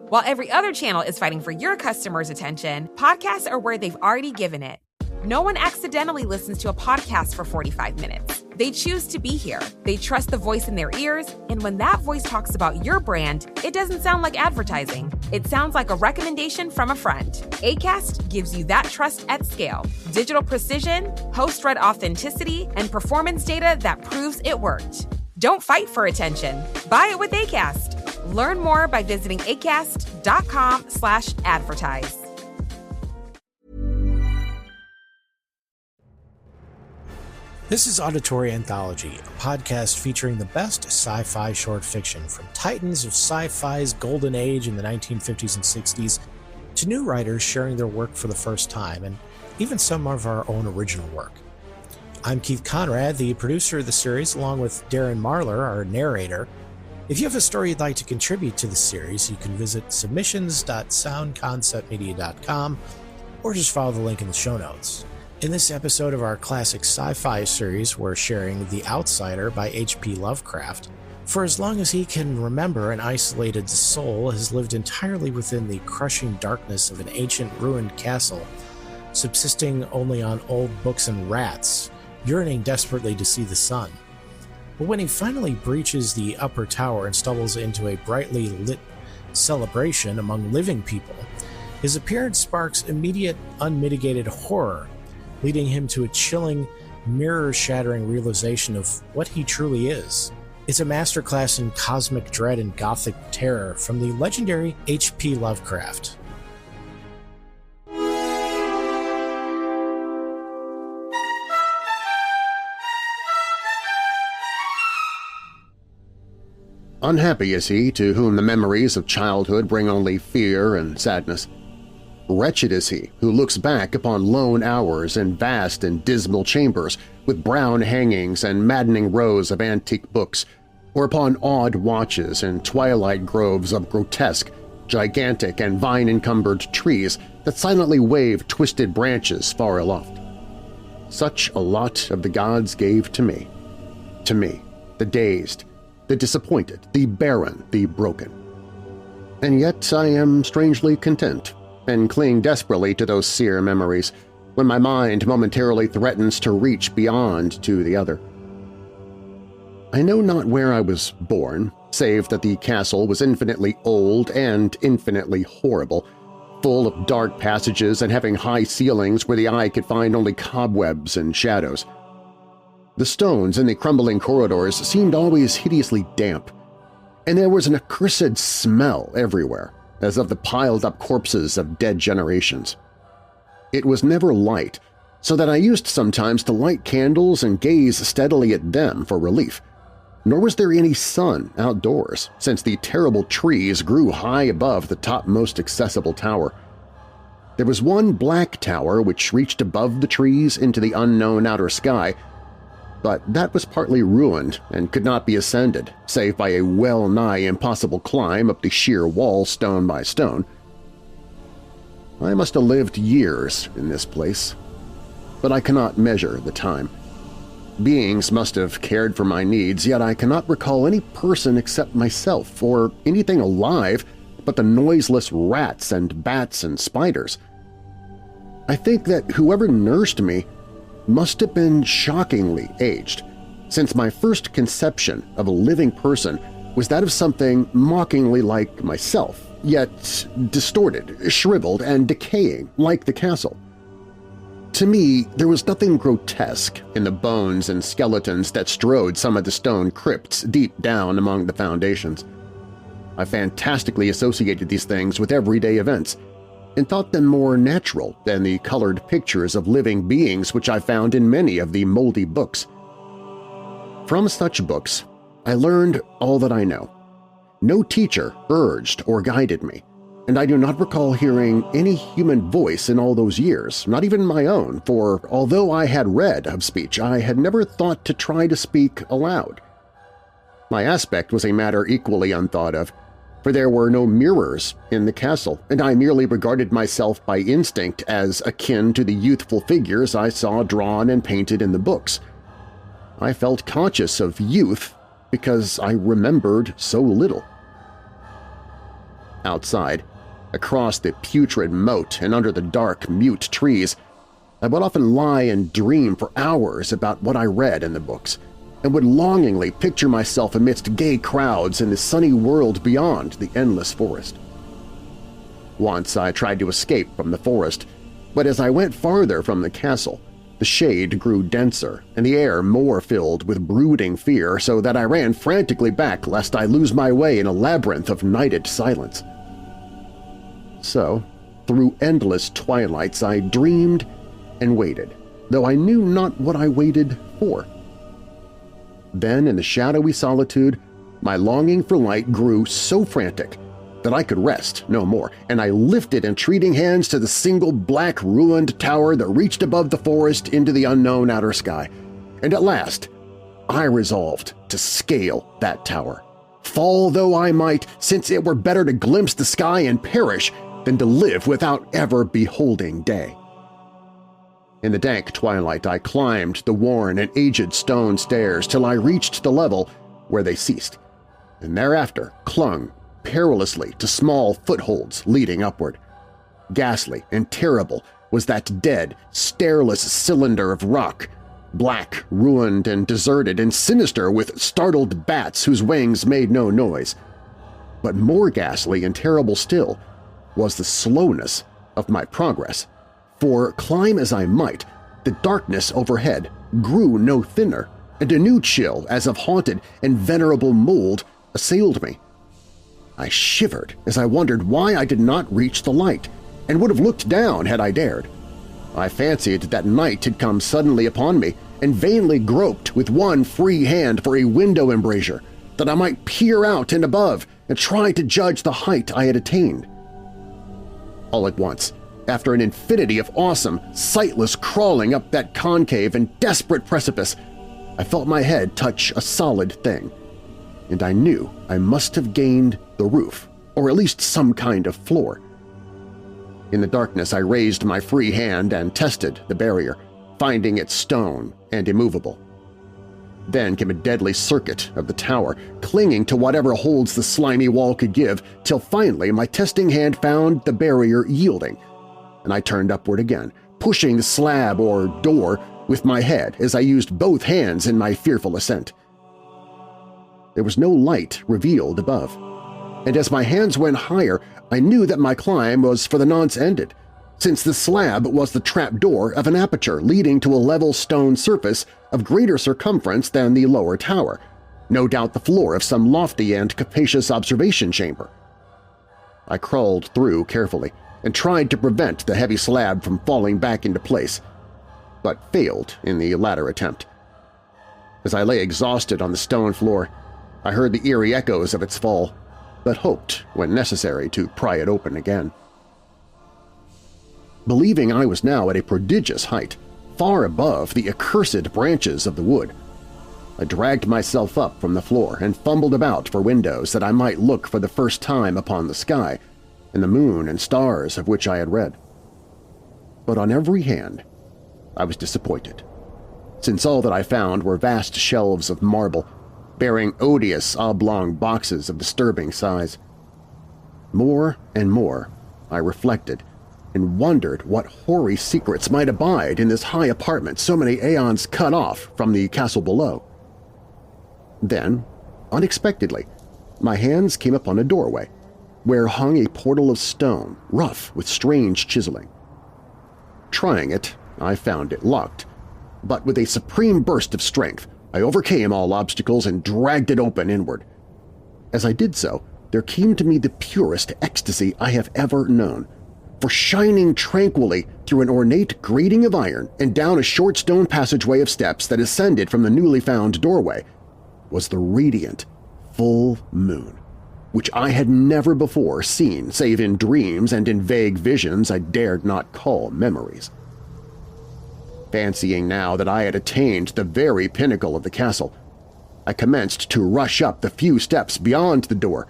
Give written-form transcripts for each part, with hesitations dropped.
While every other channel is fighting for your customers' attention, podcasts are where they've already given it. No one accidentally listens to a podcast for 45 minutes. They choose to be here. They trust the voice in their ears, and when that voice talks about your brand, it doesn't sound like advertising. It sounds like a recommendation from a friend. Acast gives you that trust at scale. Digital precision, host-read authenticity, and performance data that proves it worked. Don't fight for attention. Buy it with Acast. Learn more by visiting acast.com/advertise. This is Auditory Anthology, a podcast featuring the best sci-fi short fiction, from titans of sci-fi's golden age in the 1950s and 60s to new writers sharing their work for the first time, and even some of our own original work. I'm Keithrconrad, the producer of the series, along with Darren Marlar, our narrator. If you have a story you'd like to contribute to the series, you can visit submissions.soundconceptmedia.com or just follow the link in the show notes. In this episode of our classic sci-fi series, we're sharing The Outsider by H.P. Lovecraft. For as long as he can remember, an isolated soul has lived entirely within the crushing darkness of an ancient ruined castle, subsisting only on old books and rats, yearning desperately to see the sun. But when he finally breaches the upper tower and stumbles into a brightly lit celebration among living people, his appearance sparks immediate, unmitigated horror, leading him to a chilling, mirror-shattering realization of what he truly is. It's a masterclass in cosmic dread and gothic terror from the legendary H.P. Lovecraft. Unhappy is he to whom the memories of childhood bring only fear and sadness. Wretched is he who looks back upon lone hours in vast and dismal chambers with brown hangings and maddening rows of antique books, or upon odd watches in twilight groves of grotesque, gigantic, and vine-encumbered trees that silently wave twisted branches far aloft. Such a lot of the gods gave to me, the dazed, the disappointed, the barren, the broken. And yet I am strangely content, and cling desperately to those sere memories when my mind momentarily threatens to reach beyond to the other. I know not where I was born, save that the castle was infinitely old and infinitely horrible, full of dark passages and having high ceilings where the eye could find only cobwebs and shadows. The stones in the crumbling corridors seemed always hideously damp, and there was an accursed smell everywhere, as of the piled-up corpses of dead generations. It was never light, so that I used sometimes to light candles and gaze steadily at them for relief. Nor was there any sun outdoors, since the terrible trees grew high above the topmost accessible tower. There was one black tower which reached above the trees into the unknown outer sky, but that was partly ruined and could not be ascended, save by a well-nigh impossible climb up the sheer wall stone by stone. I must have lived years in this place, but I cannot measure the time. Beings must have cared for my needs, yet I cannot recall any person except myself or anything alive but the noiseless rats and bats and spiders. I think that whoever nursed me must have been shockingly aged, since my first conception of a living person was that of something mockingly like myself, yet distorted, shriveled, and decaying like the castle. To me, there was nothing grotesque in the bones and skeletons that strode some of the stone crypts deep down among the foundations. I fantastically associated these things with everyday events, and thought them more natural than the colored pictures of living beings which I found in many of the moldy books. From such books, I learned all that I know. No teacher urged or guided me, and I do not recall hearing any human voice in all those years, not even my own, for although I had read of speech, I had never thought to try to speak aloud. My aspect was a matter equally unthought of, for there were no mirrors in the castle, and I merely regarded myself by instinct as akin to the youthful figures I saw drawn and painted in the books. I felt conscious of youth because I remembered so little. outside, across the putrid moat and under the dark, mute trees, I would often lie and dream for hours about what I read in the books, and would longingly picture myself amidst gay crowds in the sunny world beyond the endless forest. Once I tried to escape from the forest, but as I went farther from the castle, the shade grew denser and the air more filled with brooding fear, so that I ran frantically back lest I lose my way in a labyrinth of nighted silence. So, through endless twilights, I dreamed and waited, though I knew not what I waited for. Then, in the shadowy solitude, my longing for light grew so frantic that I could rest no more, and I lifted entreating hands to the single black ruined tower that reached above the forest into the unknown outer sky. And at last, I resolved to scale that tower, fall though I might, since it were better to glimpse the sky and perish than to live without ever beholding day. In the dank twilight I climbed the worn and aged stone stairs till I reached the level where they ceased, and thereafter clung perilously to small footholds leading upward. Ghastly and terrible was that dead, stairless cylinder of rock, black, ruined, and deserted, and sinister with startled bats whose wings made no noise. But more ghastly and terrible still was the slowness of my progress, for climb as I might, the darkness overhead grew no thinner, and a new chill as of haunted and venerable mold assailed me. I shivered as I wondered why I did not reach the light, and would have looked down had I dared. I fancied that night had come suddenly upon me, and vainly groped with one free hand for a window embrasure, that I might peer out and above and try to judge the height I had attained. All at once, after an infinity of awesome, sightless crawling up that concave and desperate precipice, I felt my head touch a solid thing, and I knew I must have gained the roof, or at least some kind of floor. In the darkness I raised my free hand and tested the barrier, finding it stone and immovable. Then came a deadly circuit of the tower, clinging to whatever holds the slimy wall could give, till finally my testing hand found the barrier yielding, and I turned upward again, pushing the slab or door with my head as I used both hands in my fearful ascent. There was no light revealed above, and as my hands went higher, I knew that my climb was for the nonce ended, since the slab was the trapdoor of an aperture leading to a level stone surface of greater circumference than the lower tower, no doubt the floor of some lofty and capacious observation chamber. I crawled through carefully and tried to prevent the heavy slab from falling back into place, but failed in the latter attempt. As I lay exhausted on the stone floor, I heard the eerie echoes of its fall, but hoped, when necessary, to pry it open again. Believing I was now at a prodigious height, far above the accursed branches of the wood, I dragged myself up from the floor and fumbled about for windows that I might look for the first time upon the sky and the moon and stars of which I had read. But on every hand I was disappointed, since all that I found were vast shelves of marble, bearing odious oblong boxes of disturbing size. More and more I reflected and wondered what hoary secrets might abide in this high apartment so many aeons cut off from the castle below. Then, unexpectedly, my hands came upon a doorway, where hung a portal of stone, rough with strange chiseling. Trying it, I found it locked, but with a supreme burst of strength, I overcame all obstacles and dragged it open inward. As I did so, there came to me the purest ecstasy I have ever known, for shining tranquilly through an ornate grating of iron and down a short stone passageway of steps that ascended from the newly found doorway was the radiant, full moon, which I had never before seen save in dreams and in vague visions I dared not call memories. Fancying now that I had attained the very pinnacle of the castle, I commenced to rush up the few steps beyond the door,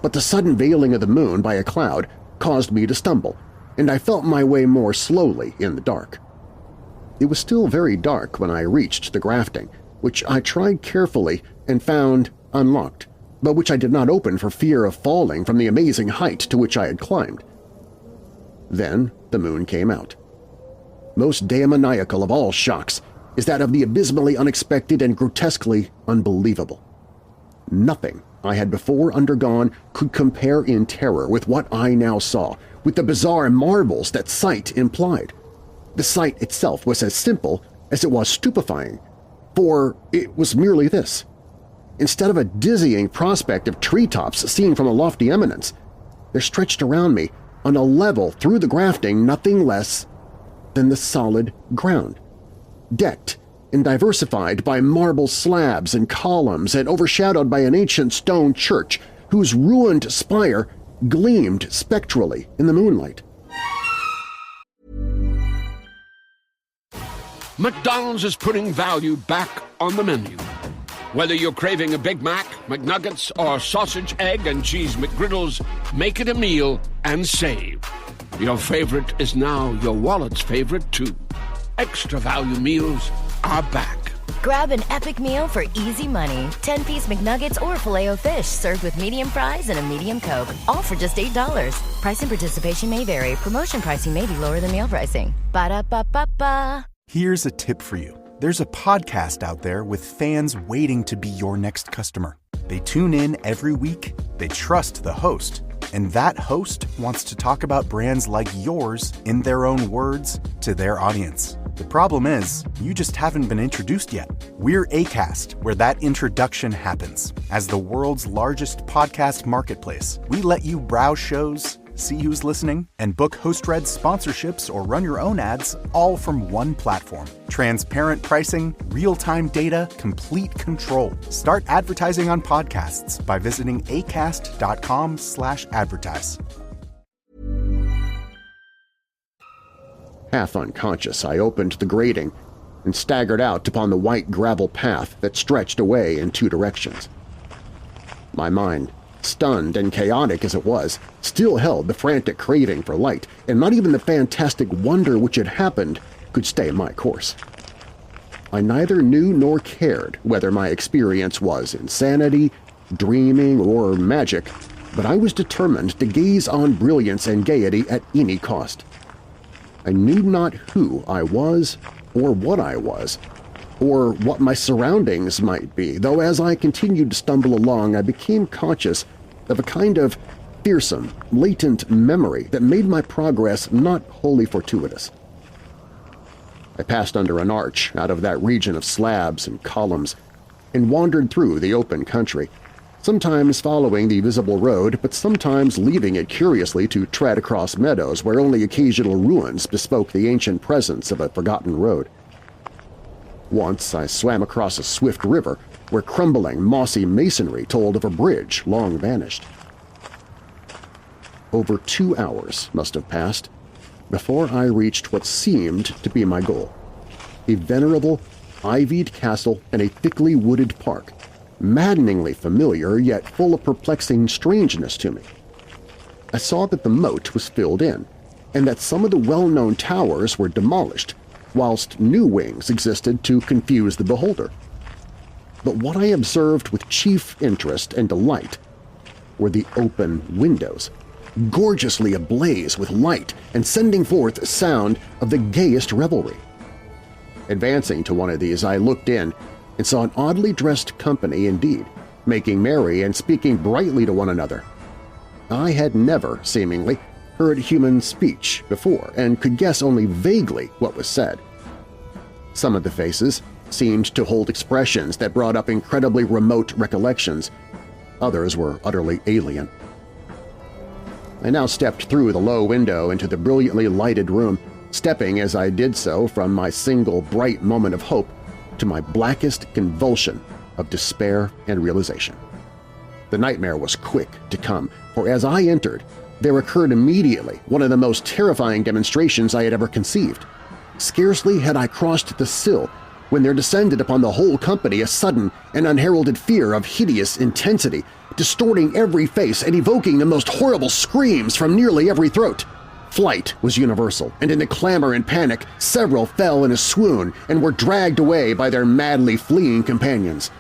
but the sudden veiling of the moon by a cloud caused me to stumble, and I felt my way more slowly in the dark. It was still very dark when I reached the grafting, which I tried carefully and found unlocked, but which I did not open for fear of falling from the amazing height to which I had climbed. Then the moon came out. Most demoniacal of all shocks is that of the abysmally unexpected and grotesquely unbelievable. Nothing I had before undergone could compare in terror with what I now saw, with the bizarre marvels that sight implied. The sight itself was as simple as it was stupefying, for it was merely this. Instead of a dizzying prospect of treetops seen from a lofty eminence, there stretched around me, on a level through the grafting, nothing less than the solid ground, decked and diversified by marble slabs and columns and overshadowed by an ancient stone church whose ruined spire gleamed spectrally in the moonlight. McDonald's is putting value back on the menu. Whether you're craving a Big Mac, McNuggets, or sausage, egg, and cheese McGriddles, make it a meal and save. Your favorite is now your wallet's favorite, too. Extra value meals are back. Grab an epic meal for easy money. 10-piece McNuggets or Filet-O-Fish served with medium fries and a medium Coke. All for just $8. Price and participation may vary. Promotion pricing may be lower than meal pricing. Ba-da-ba-ba-ba. Here's a tip for you. There's a podcast out there with fans waiting to be your next customer. They tune in every week, they trust the host, and that host wants to talk about brands like yours in their own words to their audience. The problem is, you just haven't been introduced yet. We're Acast, where that introduction happens. As the world's largest podcast marketplace, we let you browse shows, see who's listening, and book host-read sponsorships or run your own ads, all from one platform. Transparent pricing, real-time data, complete control. Start advertising on podcasts by visiting acast.com/advertise. Half unconscious, I opened the grating and staggered out upon the white gravel path that stretched away in two directions. My mind, stunned and chaotic as it was, still held the frantic craving for light, and not even the fantastic wonder which had happened could stay my course. I neither knew nor cared whether my experience was insanity, dreaming, or magic, but I was determined to gaze on brilliance and gaiety at any cost. I knew not who I was, or what I was, or what my surroundings might be, though as I continued to stumble along I became conscious of a kind of fearsome, latent memory that made my progress not wholly fortuitous. I passed under an arch out of that region of slabs and columns and wandered through the open country, sometimes following the visible road, but sometimes leaving it curiously to tread across meadows where only occasional ruins bespoke the ancient presence of a forgotten road. Once I swam across a swift river where crumbling, mossy masonry told of a bridge long vanished. Over 2 hours must have passed before I reached what seemed to be my goal, a venerable, ivied castle and a thickly wooded park, maddeningly familiar yet full of perplexing strangeness to me. I saw that the moat was filled in, and that some of the well-known towers were demolished, whilst new wings existed to confuse the beholder. But what I observed with chief interest and delight were the open windows, gorgeously ablaze with light and sending forth a sound of the gayest revelry. Advancing to one of these, I looked in and saw an oddly dressed company indeed, making merry and speaking brightly to one another. I had never, seemingly, heard human speech before and could guess only vaguely what was said. Some of the faces seemed to hold expressions that brought up incredibly remote recollections. Others were utterly alien. I now stepped through the low window into the brilliantly lighted room, stepping as I did so from my single bright moment of hope to my blackest convulsion of despair and realization. The nightmare was quick to come, for as I entered, there occurred immediately one of the most terrifying demonstrations I had ever conceived. Scarcely had I crossed the sill when there descended upon the whole company a sudden and unheralded fear of hideous intensity, distorting every face and evoking the most horrible screams from nearly every throat. Flight was universal, and in the clamor and panic, several fell in a swoon and were dragged away by their madly fleeing companions.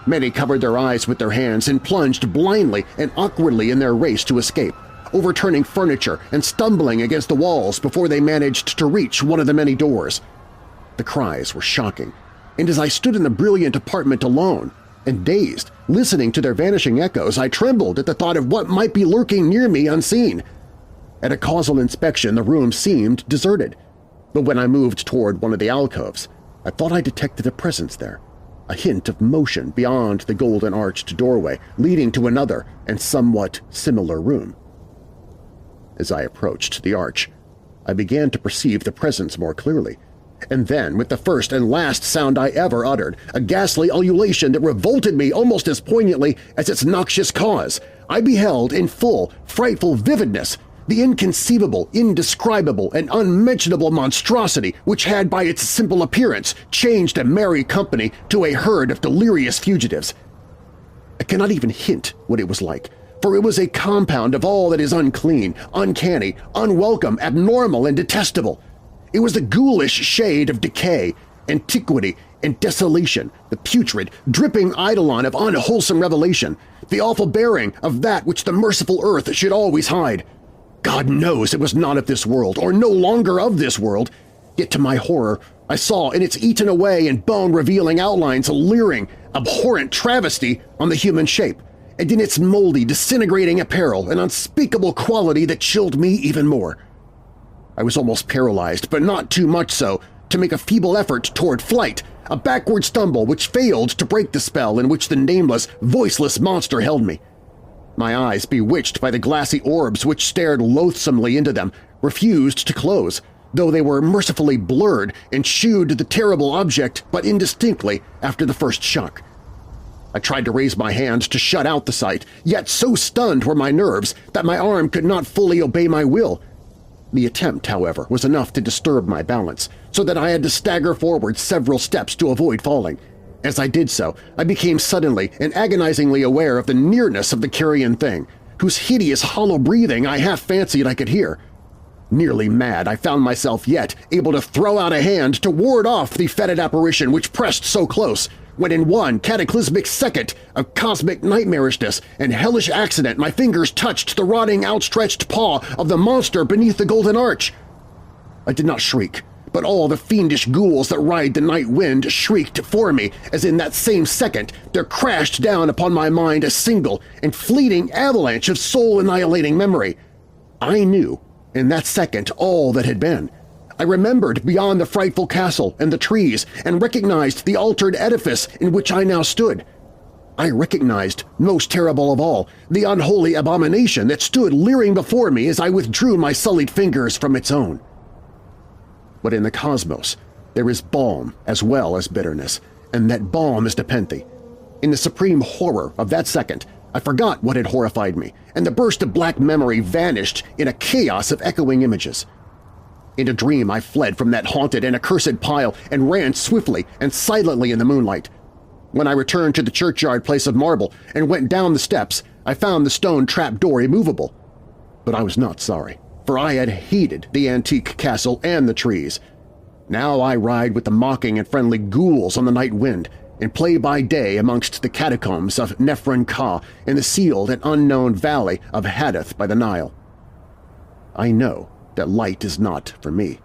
Many covered their eyes with their hands and plunged blindly and awkwardly in their race to escape, overturning furniture and stumbling against the walls before they managed to reach one of the many doors. The cries were shocking, and as I stood in the brilliant apartment alone and dazed, listening to their vanishing echoes, I trembled at the thought of what might be lurking near me unseen. At a causal inspection, the room seemed deserted, but when I moved toward one of the alcoves, I thought I detected a presence there, a hint of motion beyond the golden-arched doorway leading to another and somewhat similar room. As I approached the arch, I began to perceive the presence more clearly, and then, with the first and last sound I ever uttered, a ghastly ululation that revolted me almost as poignantly as its noxious cause, I beheld in full, frightful vividness the inconceivable, indescribable, and unmentionable monstrosity which had by its simple appearance changed a merry company to a herd of delirious fugitives. I cannot even hint what it was like, for it was a compound of all that is unclean, uncanny, unwelcome, abnormal, and detestable. It was the ghoulish shade of decay, antiquity, and desolation, the putrid, dripping eidolon of unwholesome revelation, the awful bearing of that which the merciful earth should always hide. God knows it was not of this world, or no longer of this world, yet to my horror I saw in its eaten-away and bone-revealing outlines a leering, abhorrent travesty on the human shape, and in its moldy, disintegrating apparel an unspeakable quality that chilled me even more. I was almost paralyzed, but not too much so, to make a feeble effort toward flight, a backward stumble which failed to break the spell in which the nameless, voiceless monster held me. My eyes, bewitched by the glassy orbs which stared loathsomely into them, refused to close, though they were mercifully blurred and shewed the terrible object but indistinctly after the first shock. I tried to raise my hand to shut out the sight, yet so stunned were my nerves that my arm could not fully obey my will. The attempt, however, was enough to disturb my balance, so that I had to stagger forward several steps to avoid falling. As I did so, I became suddenly and agonizingly aware of the nearness of the carrion thing, whose hideous hollow breathing I half fancied I could hear. Nearly mad, I found myself yet able to throw out a hand to ward off the fetid apparition which pressed so close, when in one cataclysmic second of cosmic nightmarishness and hellish accident my fingers touched the rotting outstretched paw of the monster beneath the golden arch. I did not shriek, but all the fiendish ghouls that ride the night wind shrieked for me as in that same second there crashed down upon my mind a single and fleeting avalanche of soul-annihilating memory. I knew in that second all that had been. I remembered beyond the frightful castle and the trees and recognized the altered edifice in which I now stood. I recognized, most terrible of all, the unholy abomination that stood leering before me as I withdrew my sullied fingers from its own. But in the cosmos, there is balm as well as bitterness, and that balm is nepenthe. In the supreme horror of that second, I forgot what had horrified me, and the burst of black memory vanished in a chaos of echoing images. In a dream, I fled from that haunted and accursed pile and ran swiftly and silently in the moonlight. When I returned to the churchyard place of marble and went down the steps, I found the stone trap-door immovable. But I was not sorry, for I had hated the antique castle and the trees. Now I ride with the mocking and friendly ghouls on the night wind, and play by day amongst the catacombs of Nephron-Ka in the sealed and unknown valley of Hadith by the Nile. I know that light is not for me,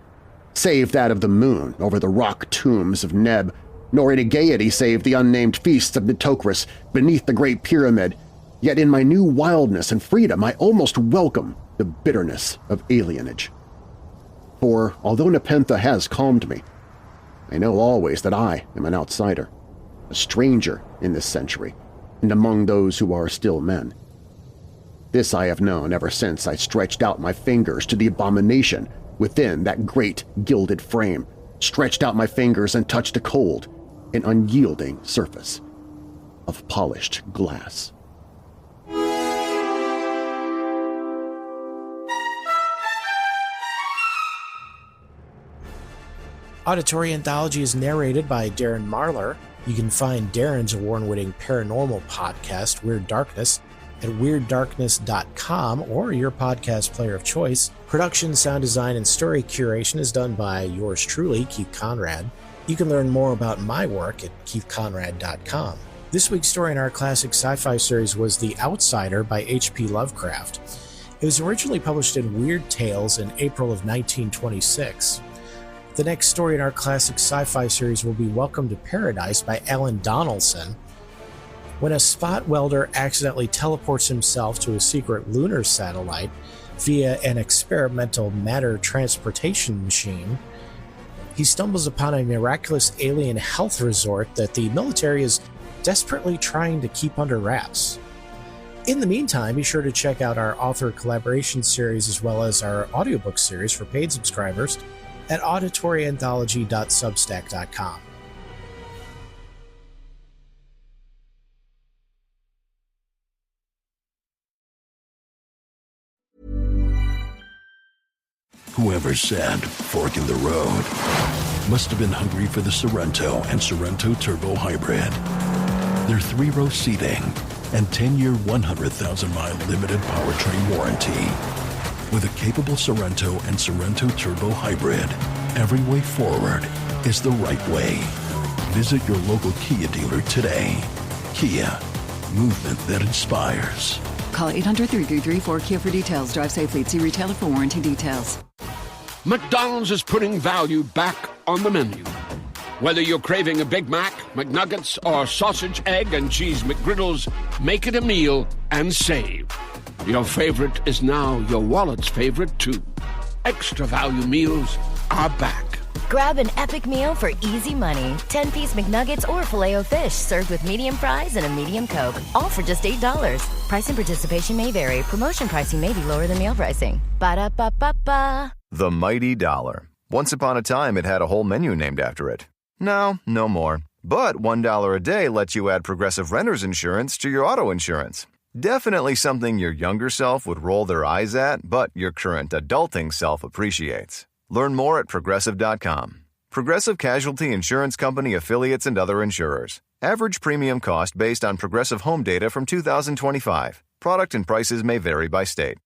save that of the moon over the rock tombs of Neb, nor any gaiety save the unnamed feasts of Nitocris beneath the Great Pyramid, yet in my new wildness and freedom I almost welcome the bitterness of alienage. For although Nepenthe has calmed me, I know always that I am an outsider, a stranger in this century, and among those who are still men. This I have known ever since I stretched out my fingers to the abomination within that great gilded frame, stretched out my fingers and touched a cold and unyielding surface of polished glass. Auditory Anthology is narrated by Darren Marlar. You can find Darren's award-winning paranormal podcast, Weird Darkness, at weirddarkness.com or your podcast player of choice. Production, sound design, and story curation is done by yours truly, Keith Conrad. You can learn more about my work at keithconrad.com. This week's story in our classic sci-fi series was The Outsider by H.P. Lovecraft. It was originally published in Weird Tales in April of 1926. The next story in our classic sci-fi series will be Welcome to Paradise by Alan Donaldson. When a spot welder accidentally teleports himself to a secret lunar satellite via an experimental matter transportation machine, he stumbles upon a miraculous alien health resort that the military is desperately trying to keep under wraps. In the meantime, be sure to check out our author collaboration series as well as our audiobook series for paid subscribers at auditoryanthology.substack.com. Whoever said fork in the road must have been hungry for the Sorrento and Sorrento Turbo Hybrid. Their 3-row seating and 10-year, 100,000-mile limited powertrain warranty. With a capable Sorrento and Sorrento Turbo Hybrid, every way forward is the right way. Visit your local Kia dealer today. Kia, movement that inspires. Call 800-333-4KIA for details. Drive safely. See retailer for warranty details. McDonald's is putting value back on the menu. Whether you're craving a Big Mac, McNuggets, or sausage, egg, and cheese McGriddles, make it a meal and save. Your favorite is now your wallet's favorite, too. Extra value meals are back. Grab an epic meal for easy money. 10-piece McNuggets or Filet-O-Fish served with medium fries and a medium Coke. All for just $8. Price and participation may vary. Promotion pricing may be lower than meal pricing. Ba-da-ba-ba-ba. The Mighty Dollar. Once upon a time, it had a whole menu named after it. Now, no more. But $1 a day lets you add Progressive Renter's Insurance to your auto insurance. Definitely something your younger self would roll their eyes at, but your current adulting self appreciates. Learn more at Progressive.com. Progressive Casualty Insurance Company affiliates and other insurers. Average premium cost based on Progressive home data from 2025. Product and prices may vary by state.